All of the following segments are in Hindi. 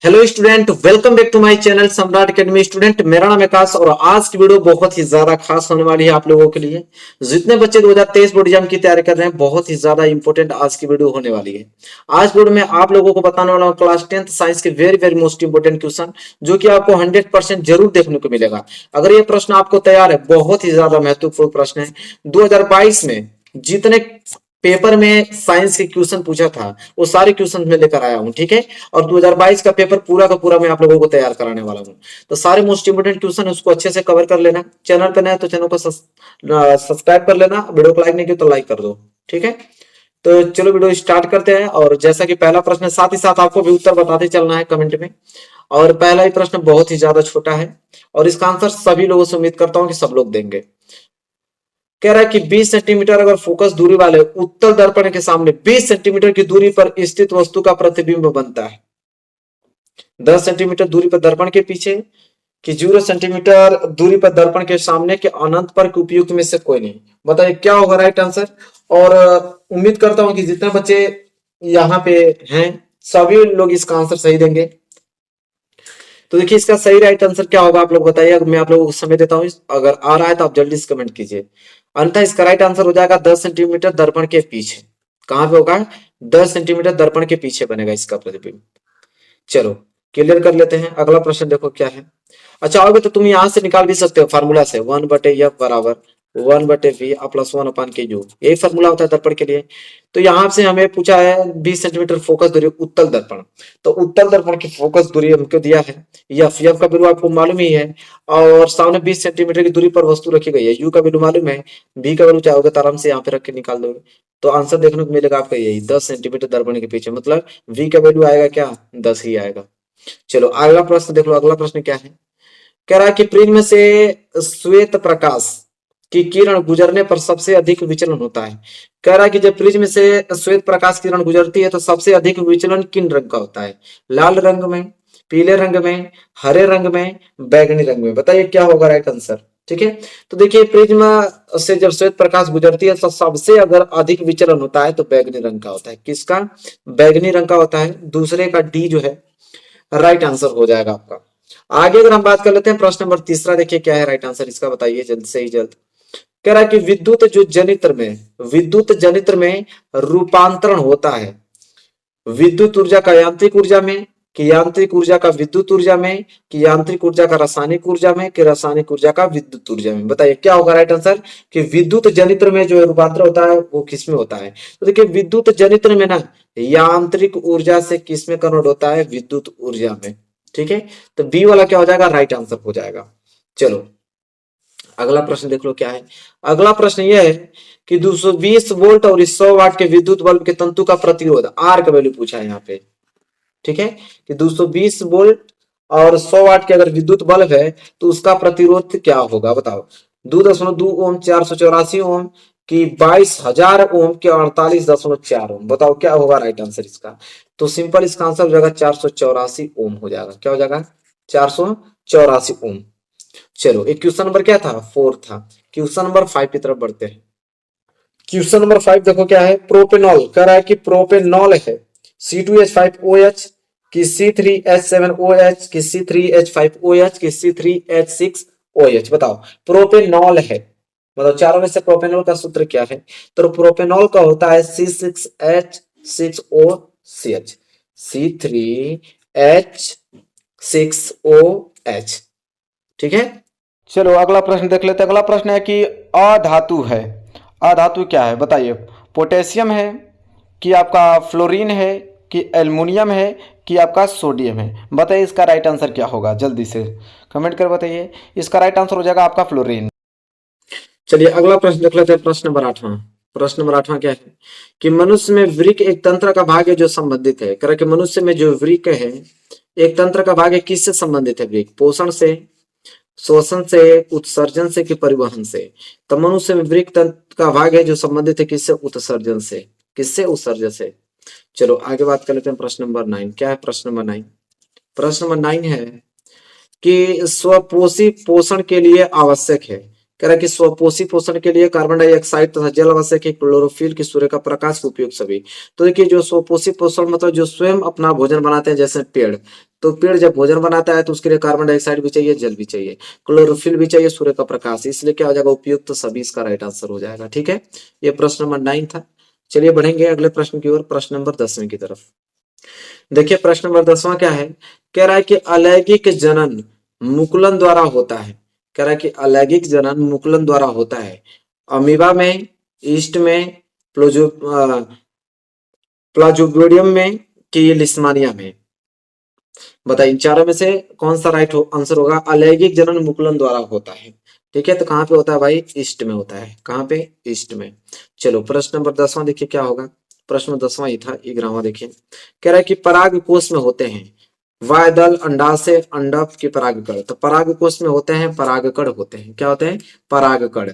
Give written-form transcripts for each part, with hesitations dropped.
Hello student, welcome back to my channel Samrat Academy. Student, मेरा नाम आकाश और आज की वीडियो बहुत ही ज्यादा खास होने वाली है आप लोगों के लिए। जितने बच्चे 2023 बोर्ड एग्जाम की तैयारी कर रहे हैं, बहुत ही ज्यादा इंपॉर्टेंट आज की वीडियो होने वाली है। आज वीडियो में आप लोगों को बताने वाला हूँ क्लास 10th साइंस के very very most important question, जो कि आपको 100% जरूर देखने को मिलेगा। अगर ये प्रश्न आपको तैयार है, बहुत ही ज्यादा महत्वपूर्ण प्रश्न है। 2022 में जितने पेपर में साइंस के क्वेश्चन पूछा था, वो सारे क्वेश्चन मैं लेकर आया हूं, ठीक है। और 2022 का पेपर पूरा का पूरा मैं आप लोगों को तैयार कराने वाला हूं। तो सारे मोस्ट इंपोर्टेंट क्वेश्चन उसको अच्छे से कवर कर लेना। चैनल पर नया है तो चैनल को सब्सक्राइब कर लेना। वीडियो को लाइक नहीं किया तो लाइक कर दो, ठीक है। तो चलो वीडियो स्टार्ट करते हैं। और जैसा कि पहला प्रश्न, साथ ही साथ आपको भी उत्तर बताते चलना है कमेंट में। और पहला ही प्रश्न बहुत ही ज्यादा छोटा है और इसका आंसर सभी लोगों से उम्मीद करता हूं कि सब लोग देंगे। कह रहा है कि 20 सेंटीमीटर अगर फोकस दूरी वाले उत्तल दर्पण के सामने 20 सेंटीमीटर की दूरी पर स्थित वस्तु का प्रतिबिंब बनता है। 10 सेंटीमीटर दूरी पर दर्पण के पीछे कि 0 सेंटीमीटर दूरी पर दर्पण के सामने के अनंत पर के उपयुक्त में से कोई नहीं। बताइए क्या होगा राइट आंसर। और उम्मीद करता हूं कि जितने बच्चे यहाँ पे हैं सभी लोग इसका आंसर सही देंगे। तो देखिए इसका सही राइट आंसर क्या होगा आप लोग बताइए। मैं आप लोगों को समय देता हूँ, अगर आ रहा है तो आप जल्दी से कमेंट कीजिए। अंततः इसका राइट आंसर हो जाएगा 10 सेंटीमीटर दर्पण के पीछे। कहां पे होगा? 10 सेंटीमीटर दर्पण के पीछे बनेगा इसका प्रतिबिंब। चलो क्लियर कर लेते हैं। अगला प्रश्न देखो क्या है। अच्छा आओगे तो तुम यहां से निकाल भी सकते हो फार्मूला से, 1/f बराबर 1/v प्लस 1/k। यही फार्मूला होता है दर्पण के लिए। तो यहां से हमें पूछा है 20 सेंटीमीटर फोकस दूरी उत्तल दर्पण। तो उत्तल दर्पण की फोकस दूरी हमको दिया है एफ। एफ का वैल्यू आपको मालूम ही है। और सामने 20 सेंटीमीटर की दूरी पर वस्तु रखी गई है। यू का वैल्यू मालूम है। बी का वैल्यू चाहोगे तो आराम से यहाँ पे रख के निकाल दोगे। तो आंसर देखने को मिलेगा आपका यही 10 सेंटीमीटर दर्पण के पीछे। मतलब वी का वैल्यू आएगा क्या? 10 ही आएगा। चलो अगला प्रश्न देख लो। अगला प्रश्न क्या है। कह रहा है कि प्रिज्म से श्वेत प्रकाश की किरण गुजरने पर सबसे अधिक विचलन होता है। कह रहा है कि जब प्रिज्म से श्वेत प्रकाश किरण गुजरती है तो सबसे अधिक विचलन किन रंग का होता है? लाल रंग में, पीले रंग में, हरे रंग में, बैगनी रंग में। बताइए क्या होगा राइट आंसर। ठीक है। तो देखिए प्रिज्म से जब श्वेत प्रकाश गुजरती है तो सबसे अगर अधिक विचलन होता है तो बैगनी रंग का होता है। किसका? बैगनी रंग का होता है। दूसरे का डी जो है राइट आंसर हो जाएगा आपका। आगे अगर हम बात कर लेते हैं प्रश्न नंबर तीसरा, देखिए क्या है राइट आंसर इसका, बताइए जल्द से ही जल्द। कह रहा है कि विद्युत जनित्र में रूपांतरण होता है विद्युत ऊर्जा का यांत्रिक ऊर्जा में, कि यांत्रिक ऊर्जा का विद्युत ऊर्जा में, कि यांत्रिक ऊर्जा का रासायनिक ऊर्जा में, कि रासायनिक ऊर्जा का विद्युत ऊर्जा में। बताइए क्या होगा राइट आंसर। कि विद्युत जनित्र में जो रूपांतरण होता है वो किसमें होता है? तो देखिए विद्युत जनित्र में ना यांत्रिक ऊर्जा से किसमें कन्वर्ट होता है? विद्युत ऊर्जा में। ठीक है। तो बी वाला क्या हो जाएगा? राइट आंसर हो जाएगा। चलो अगला प्रश्न देख लो क्या है। अगला प्रश्न यह है कि 220 वोल्ट और 100 वाट के विद्युत बल्ब के तंतु का प्रतिरोध आर का वैल्यू पूछा है यहाँ पे। ठीक है। कि 220 वोल्ट और 100 वाट के अगर विद्युत बल्ब है तो उसका प्रतिरोध क्या होगा बताओ। 2.2 ओम, 484 ओम, कि 22,000 ओम, के 48.4 ओम। बताओ क्या होगा राइट आंसर इसका। तो सिंपल इसका आंसर हो जाएगा 484 ओम हो जाएगा। क्या हो जाएगा? 484 ओम। चलो एक क्वेश्चन नंबर क्या था? 4 था। क्वेश्चन नंबर 5 की तरफ बढ़ते हैं। क्वेश्चन नंबर 5 देखो क्या है। प्रोपेनॉल कह रहा है कि प्रोपेनॉल है C2H5OH, कि C3H7OH, कि C3H5OH, कि C3H6OH। बताओ प्रोपेनॉल है। मतलब चारों में से प्रोपेनॉल का सूत्र क्या है? तो प्रोपेनॉल का होता है C6H6OCH, C3H6OH। ठीक है। चलो अगला प्रश्न देख लेते हैं। अगला प्रश्न है कि अधातु है। अधातु क्या है बताइए। पोटेशियम है, कि आपका फ्लोरीन है, कि एल्युमिनियम है, कि आपका सोडियम है। बताइए इसका राइट आंसर क्या होगा। जल्दी से कमेंट कर बताइए। इसका राइट आंसर हो जाएगा आपका फ्लोरीन। चलिए अगला प्रश्न देख लेते हैं। प्रश्न नंबर 8वां। प्रश्न नंबर 8वां क्या है कि मनुष्य में वृक्क एक तंत्र का भाग है जो संबंधित है। कह रहा है कि मनुष्य में जो वृक्क है एक तंत्र का भाग है, किससे संबंधित है वृक्क? पोषण से, शोषण से, उत्सर्जन से, कि परिवहन से? तो मनुष्य में वृक्क तंत्र का भाग है जो संबंधित है किससे? उत्सर्जन से। किससे? उत्सर्जन से। चलो आगे बात कर लेते हैं। प्रश्न नंबर 9 क्या है। प्रश्न नंबर 9, प्रश्न नंबर 9 है कि स्वपोषी पोषण के लिए आवश्यक है कह रहा है कि स्वपोषी पोषण के लिए कार्बन डाइऑक्साइड तथा जल आवश्यक है, क्लोरोफिल की सूर्य का प्रकाश का उपयोग सभी। तो देखिए जो स्वपोषी पोषण मतलब जो स्वयं अपना भोजन बनाते हैं, जैसे पेड़, तो पेड़ जब भोजन बनाता है तो उसके लिए कार्बन डाइऑक्साइड भी चाहिए, जल भी चाहिए, क्लोरोफिल भी चाहिए, सूर्य का प्रकाश, इसलिए क्या हो जाएगा उपयुक्त, तो सभी इसका राइट आंसर हो जाएगा। ठीक है, ये प्रश्न नंबर 9 था। चलिए बढ़ेंगे अगले प्रश्न की ओर, प्रश्न नंबर 10वें की तरफ। देखिए प्रश्न नंबर 10वां क्या है, कह रहा है कि अलैंगिक जनन मुकुलन द्वारा होता है। कह रहा है कि अलैंगिक जनन मुकुलन द्वारा होता है, अमीबा में, ईस्ट में, प्लोजो प्लाज्योडियम में, कि लिस्मानिया में। बताइए इन चारों में से कौन सा राइट आंसर होगा। अलैंगिक जनन मुकुलन द्वारा होता है, ठीक है, तो कहाँ पे होता है भाई, ईस्ट में होता है। कहाँ पे, ईस्ट में। चलो प्रश्न नंबर 10वां देखिए क्या होगा। प्रश्न 10वां ही था, 11वां देखिए। कह रहा है कि पराग कोष में होते हैं वायदल, अंडाशय, अंडक के परागकण। तो पराग कोष में होते हैं परागकण होते हैं, क्या होते हैं, परागकण।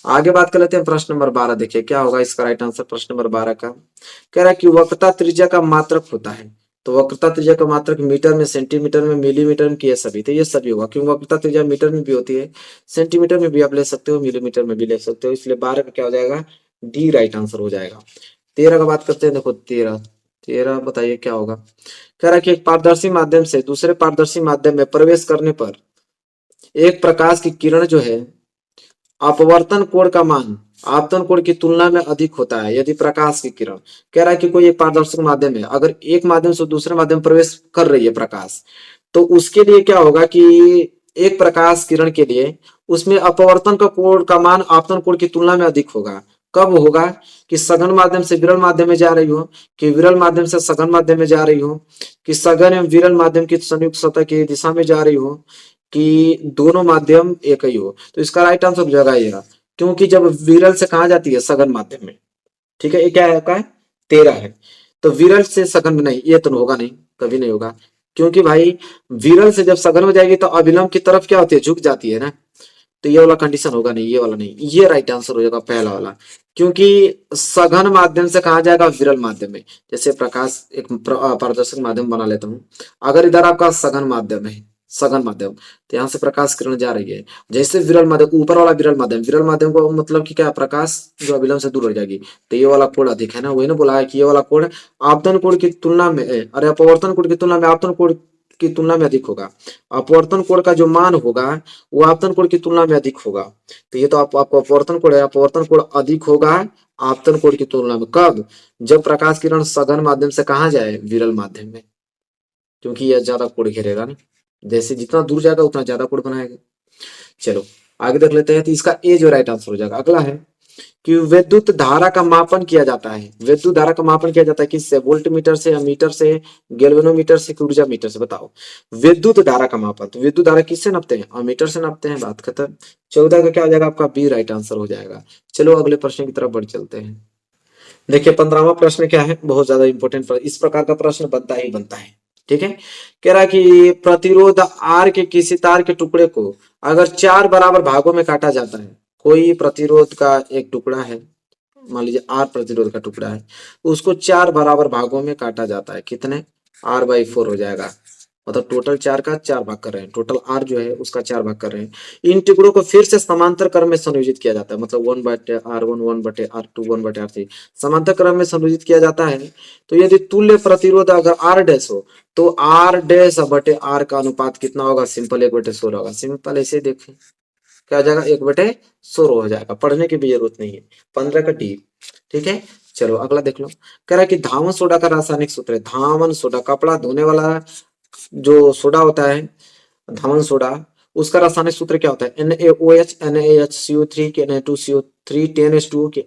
आगे बात कर लेते हैं प्रश्न नंबर 12, देखिए क्या होगा इसका राइट आंसर प्रश्न नंबर 12 का। कह रहा है कि वक्रता त्रिज्या का मात्रक होता है। तो वक्रता त्रिज्या का मात्रक मीटर में, सेंटीमीटर में, मिलीमीटर में, ये सभी, तो ये सभी होगा, क्योंकि वक्रता त्रिज्या मीटर में भी होती है, सेंटीमीटर में भी आप ले सकते हो, मिलीमीटर में भी ले सकते हो, इसलिए 12 का क्या हो जाएगा, डी राइट आंसर हो जाएगा। 13 का बात करते हैं, देखो 13, 13 बताइए क्या होगा। कह रहा है कि एक पारदर्शी माध्यम से दूसरे पारदर्शी माध्यम में प्रवेश करने पर एक प्रकाश की किरण जो है अपवर्तन कोण का मान आपतन कोण की तुलना में अधिक होता है यदि प्रकाश की किरण। कह रहा है कि कोई एक पारदर्शक माध्यम है, अगर एक माध्यम से दूसरे माध्यम में प्रवेश कर रही है प्रकाश, तो उसके लिए क्या होगा कि एक प्रकाश किरण के लिए उसमें अपवर्तन का कोण का मान आपतन कोण की तुलना में अधिक होगा। कब होगा, कि सघन माध्यम से विरल माध्यम में जा रही हो, कि विरल माध्यम से सघन माध्यम में जा रही हो, कि सघन एवं विरल माध्यम की संयुक्त सतह की दिशा में जा रही हो, कि दोनों माध्यम एक ही हो। तो इसका राइट आंसर हो जाएगा ये रहा। क्योंकि जब विरल से कहा जाती है सघन माध्यम में, ठीक है, ये क्या है, 13 है। तो विरल से सघन में नहीं, ये तो होगा नहीं, कभी नहीं होगा, क्योंकि भाई विरल से जब सघन में जाएगी तो अभिलंब की तरफ क्या होती है, झुक जाती है ना। तो ये वाला कंडीशन होगा नहीं, ये वाला नहीं, ये राइट आंसर हो जाएगा पहला वाला। क्योंकि सघन माध्यम से कहा जाएगा विरल माध्यम में, जैसे प्रकाश एक पारदर्शक माध्यम बना लेता हूँ, अगर इधर आपका सघन माध्यम है, सघन माध्यम, तो यहाँ से प्रकाश किरण जा रही है, जैसे विरल माध्यम, ऊपर वाला विरल माध्यम, विरल माध्यम को मतलब कि क्या, प्रकाश जो अभिलंब से दूर हो जाएगी, तो ये वाला कोण अधिक है ना, वही ना बोला है कि ये वाला कोण आपतन कोण की तुलना में, अरे अपवर्तन कोण की तुलना में आपतन कोण की तुलना में अधिक होगा। अपवर्तन कोण का जो मान होगा वो आपतन कोण की तुलना में अधिक होगा। तो ये तो आपको अपवर्तन कोण है, अपवर्तन कोण अधिक होगा आपतन कोण की तुलना में। कब, जब प्रकाश किरण सघन माध्यम से कहा जाए, विरल माध्यम में, क्योंकि यह ज्यादा कोण घेरेगा ना, जैसे जितना दूर जाएगा उतना ज्यादा कोण बनाएगा। चलो आगे देख लेते हैं, तो इसका ए जो राइट आंसर हो जाएगा। अगला है कि विद्युत धारा का मापन किया जाता है। विद्युत धारा का मापन किया जाता है किससे, वोल्ट मीटर से, मीटर से, गैल्वेनोमीटर से, ऊर्जा मीटर से। बताओ विद्युत धारा का मापन, तो विद्युत धारा किससे नापते हैं, अमीटर से नापते हैं, बात खत्म। 14 का क्या हो जाएगा आपका, बी राइट आंसर हो जाएगा। चलो अगले प्रश्न की तरफ बढ़ चलते हैं। देखिए 15वां प्रश्न क्या है, बहुत ज्यादा इंपॉर्टेंट, इस प्रकार का प्रश्न बनता ही बनता है। ठीक है, कह रहा है कि प्रतिरोध आर के किसी तार के टुकड़े को अगर 4 बराबर भागों में काटा जाता है, कोई प्रतिरोध का एक टुकड़ा है, मान लीजिए आर प्रतिरोध का टुकड़ा है, उसको 4 बराबर भागों में काटा जाता है, कितने, R/4 हो जाएगा, मतलब टोटल 4 का 4 भाग कर रहे हैं, टोटल आर जो है उसका 4 भाग कर रहे हैं। इन टुकड़ों को फिर से समांतर क्रम में संयोजित किया जाता है, मतलब 1/R1, 1/R2, 1/R3 समांतर क्रम में संयोजित किया जाता है। तो यदि तुल्य प्रतिरोध अगर R डैश हो, तो R डैश बटे R का अनुपात कितना होगा, सिंपल 1/16 होगा। सिंपल ऐसे देखें क्या हो जाएगा, 1/16 हो जाएगा, पढ़ने की भी जरूरत नहीं है। 15 का डी। ठीक है, चलो अगला देख लो। कह रहा है कि धावन सोडा का रासायनिक सूत्र है, धावन सोडा कपड़ा धोने वाला जो सोडा होता है, धावन सोडा, उसका रासायनिक सूत्र क्या होता है, NaOH, NaHCO3, Na2CO3,10H2O,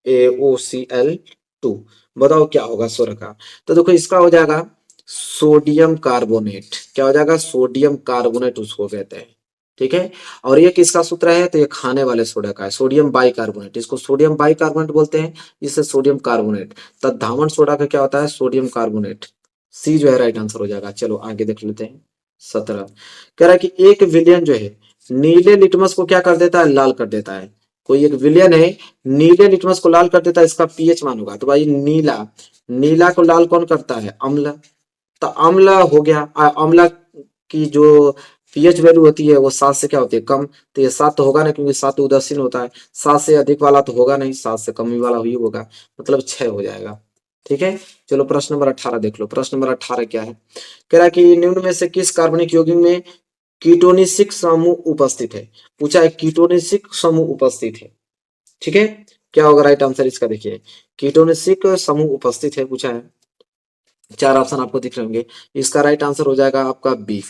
CaOCl2। बताओ क्या होगा सोडा का, तो देखो इसका हो जाएगा सोडियम कार्बोनेट। क्या हो जाएगा, सोडियम कार्बोनेट उसको कहते हैं। ठीक है, और ये किसका सूत्र है, तो ये खाने वाले सोडा का है, सोडियम बाइकार्बोनेट, इसको सोडियम बाइकार्बोनेट बोलते हैं, इससे सोडियम कार्बोनेट। तब धावन सोडा का क्या होता है, सोडियम कार्बोनेट। सी जो है राइट आंसर हो जाएगा। चलो आगे देख लेते हैं। 17 कह रहा है कि एक विलियन जो है नीले लिटमस को क्या कर देता है, लाल कर देता है। कोई एक विलियन है, नीले लिटमस को लाल कर देता है, इसका पीएच मान होगा। तो भाई नीला, नीला को लाल कौन करता है, अम्ल। तो अम्ल हो गया, अम्ल की जो पीएच वैल्यू होती है वो 7 से क्या होती है, कम। तो ये 7 तो होगा नहीं, क्योंकि 7 तो उदासीन होता है। 7 से अधिक वाला तो होगा नहीं, 7 से कम ही वाला ही होगा, मतलब 6 हो जाएगा। ठीक है, चलो प्रश्न नंबर 18 देख लो। प्रश्न नंबर 18 क्या है, कह रहा है कि निम्न में से किस कार्बनिक यौगिक में कीटोनिसिक समूह उपस्थित है। पूछा है कीटोनिसिक समूह उपस्थित है। ठीक है, क्या होगा राइट आंसर इसका, देखिए कीटोनिसिक समूह उपस्थित है पूछा है। 4 ऑप्शन आपको दिख रहे होंगे, इसका राइट आंसर हो जाएगा आपका बी।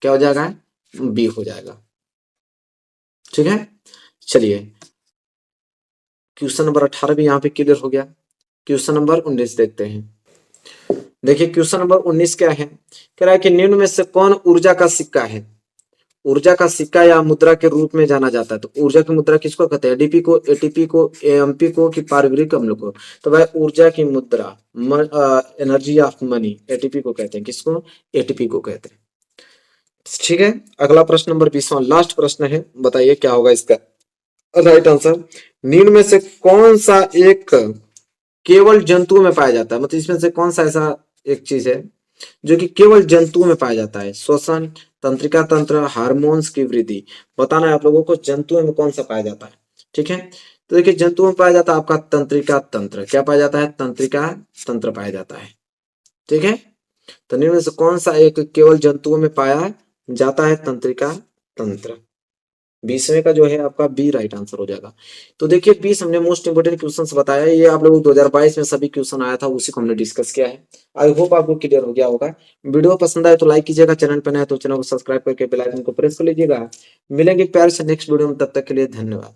क्या हो जाएगा, बी हो जाएगा। ठीक है, चलिए क्वेश्चन नंबर 18 भी यहाँ पे क्लियर हो गया। क्वेश्चन नंबर 19 देखते हैं। देखिए क्वेश्चन नंबर 19 क्या है, कह रहा है कि निम्न में से कौन ऊर्जा का सिक्का है। ऊर्जा का सिक्का या मुद्रा के रूप में जाना जाता है। तो ऊर्जा की मुद्रा किसको कहते हैं, एडीपी को, एटीपी को, एएमपी को, कि पारगम्यता अम्ल को। तो भाई ऊर्जा की मुद्रा, एनर्जी ऑफ मनी, एटीपी को कहते हैं। किसको, एटीपी को कहते हैं। ठीक है, अगला प्रश्न नंबर 20वां लास्ट प्रश्न है, बताइए क्या होगा इसका राइट आंसर। निम्न में से कौन सा एक केवल जंतुओं में पाया जाता है, मतलब इसमें से कौन सा ऐसा एक चीज है जो कि केवल जंतुओं में पाया जाता है। श्वसन, तंत्रिका तंत्र, हार्मोन्स की वृद्धि, बताना है आप लोगों को जंतुओं में कौन सा पाया जाता है। ठीक है, तो देखिए जंतुओं में पाया जाता है आपका तंत्रिका तंत्र। क्या पाया जाता है, तंत्रिका तंत्र पाया जाता है। ठीक है, तो निम्न में से कौन सा एक केवल जंतुओं में पाया जाता है, तंत्रिका तंत्र। 20वें का जो है आपका बी राइट आंसर हो जाएगा। तो देखिए 20 हमने मोस्ट इंपोर्टेंट क्वेश्चंस बताया, ये आप लोगों को 2022 में सभी क्वेश्चन आया था, उसी को हमने डिस्कस किया है। आई होप आपको क्लियर हो गया होगा। वीडियो पसंद आए तो लाइक कीजिएगा, चैनल पर नए तो चैनल को सब्सक्राइब करके बेल आइकन को प्रेस कर लीजिएगा। मिलेंगे प्यार से नेक्स्ट वीडियो में, तब तक के लिए धन्यवाद।